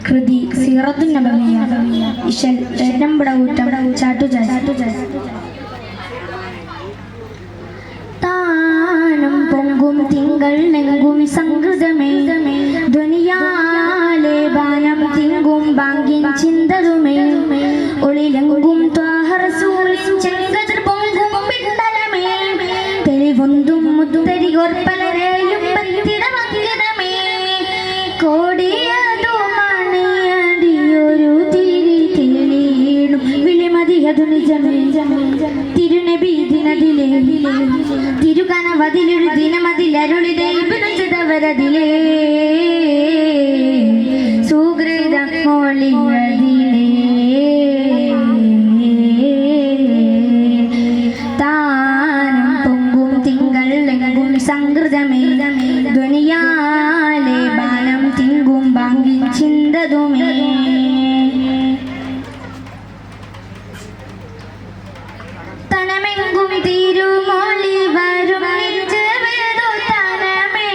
കൃതി സീറത്തുൻ നബവിയ ഇശൽ എരമ്പടകൂട്ടം ചാട്ടുചായ താനം പൊങ്കും തിങ്കൾ നെങ്കും സംഗൃതമേ ധ്വനിയാലെ ബാനം തിങ്കും ബാങ്കിൻ ചിന്തതുമേ ഒളിലെങ്കും ത്വാഹറസൂലിൻ ചെങ്കതിർ പൊങ്കും പിണ്ടലമേ തെളിവൊന്തും മുത്തരികോർ പലരെയും പത്തിടമങ്കിതമേ കോടിയതു മണിയടിയൊരു തിരി തെളിയിടും വിളിമതിയതു നിജമേ തിരുനബി ദിനദിലേ തിരുകനവതിലൊരു ദിനമതിലരുളിതേ ഇബ്നുജദവരദിലേ സുകൃതം മോളിയതിലേ താനം പൊങ്കും തിങ്കൾ ലെങ്കും സംഗൃതമേ ധ്വനിയാലെ ബാനം തിങ്കും ബാങ്കിൻ ചിന്തതുമേ തനമെങ്കും തിരുമൊളി വരും നിജവേദോ തനമേ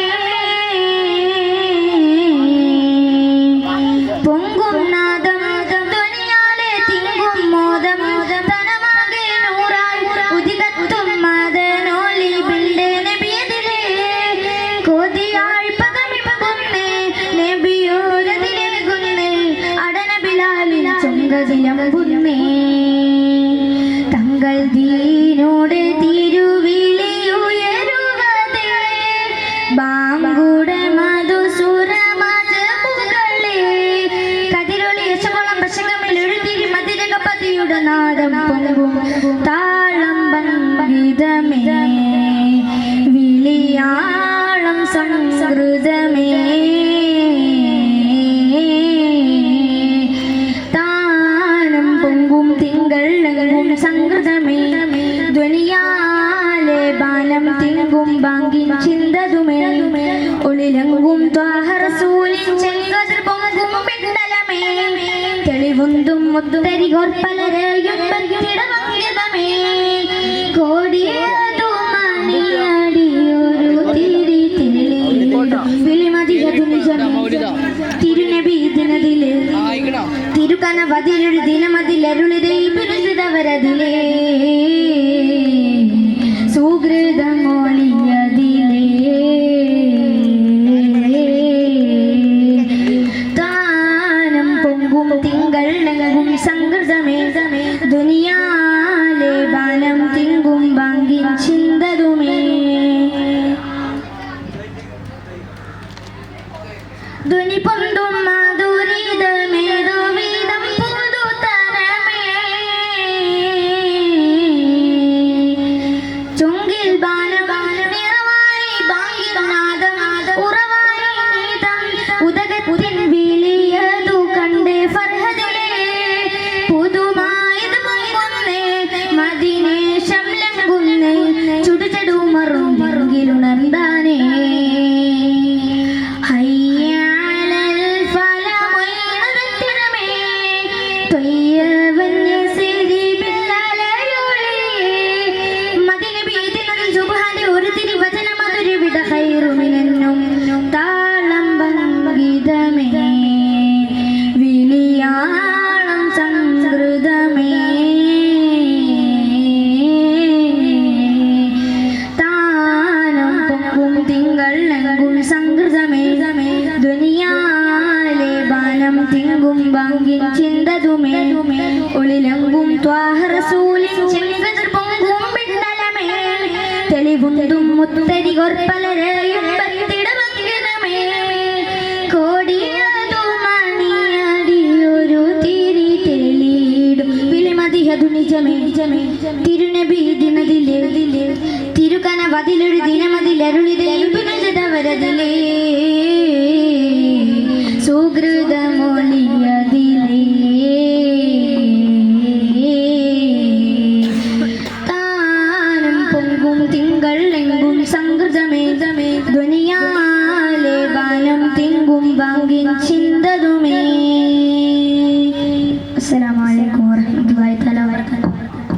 പൊങ്കും നാദം ധ്വനിയാലെ തിങ്കും മോദം തനമാകെ നൂറായി ഉദികത്തും മദനോലി ബിൽഡേ നബിയതിലേ കോതിയാൾ പകമിപകുന്നേ നബിയോരതിലേകുന്നേ അടനബിലാലിൻ ചൊങ്കതിലം പുന്നേ തങ്ങൾ ദീനോട് തിരുവിളിയുയരുവതേ ബാങ്കുടെ മധുസുരമജമുകളേ കതിരൊളി യശകോളം പശകമിൽ എഴുതിരി മതിരകപതിയുടെ നാദം പൊങ്കും താളം ഭംഗിതമേ വിളിയാളം സംസ്കൃതമേ താനം പൊങ്കും തിങ്കൾ ലെങ്കും സംഗൃതമേ ധ്വനിയാലെ ബാനം തിങ്കും ബാങ്കിൻ ചിന്തതുമേ ഒളിലെങ്കും ത്വാഹറസൂലിൻ ചെങ്കതിർ പൊങ്കും പിണ്ടലമേ തെളിവുന്തും മുത്തരികോർ പലരെയും പത്തിടമങ്കിതമേ കോടിയതു മണിയടിയൊരു തിരി തെളിയിടും വിളിമതിയതു നിജമേ തിരുനബി ദിനദിലേ തിരുകനവതിലൊരു ദിനമതിലരുളിതേ ഇബ്നുജദവരദിലേ സുകൃതമൊളിയതിലേ താനം പൊങ്കും തിങ്കൾ ലെങ്കും സംഗൃതമേ ദുനിയാലെ ബാനം തിങ്കും ബാങ്കിൻ ചിന്തതുമേ ധ്വനി പൊന്തും മാധുരിതമേതോ വീതം പുതുതരമേ ചുങ്കിൽ ബാനം നിറവായി ബാങ്കിൻ നാദം ഉറവായി നീതം ഉദകത്തിൻ വിളിയതു കണ്ടേ ഫർഹദിലേ പുതുമായത് പൊങ്കുന്നേ മദിനേശം ലംഘുന്നേ ചുടുചടുമറും മറുകിലുണർന്നാനേ താളം ഭംഗിതമേ വിളിയാളം സംസ്കൃതമേ താനം പൊങ്കും തിങ്കൾ ലെങ്കും സംഗൃതമേ ധ്വനിയാലെ ബാനം തിങ്കും ബാങ്കിൻ ചിന്തതുമേ ഒളിലെങ്കും ത്വാഹറസൂലിൻ ചെങ്കതിർ പൊങ്കും പിണ്ടലമേ തെളിവുന്തും മുത്തരികോർ പലരെയും പത്തിടമങ്കിതമേ കോടിയതു മണിയടിയൊരു തിരി തെളിയിടും വിളിമതിയതു നിജമേ തിരുനബി ദിനദിലേ തിരുകനവതിലൊരു ദിനമതിലരുളിതേ ഇബ്നുജദവരദിലേ സുകൃതമൊളിയതിലേ താനം പൊങ്കും തിങ്കൾ ലെങ്കും സംഗൃതമേ ധ്വനിയാലെ ബാനം തിങ്കും ബാങ്കിൻ ചിന്തതുമേ. അസ്സലാമു അലൈക്കും.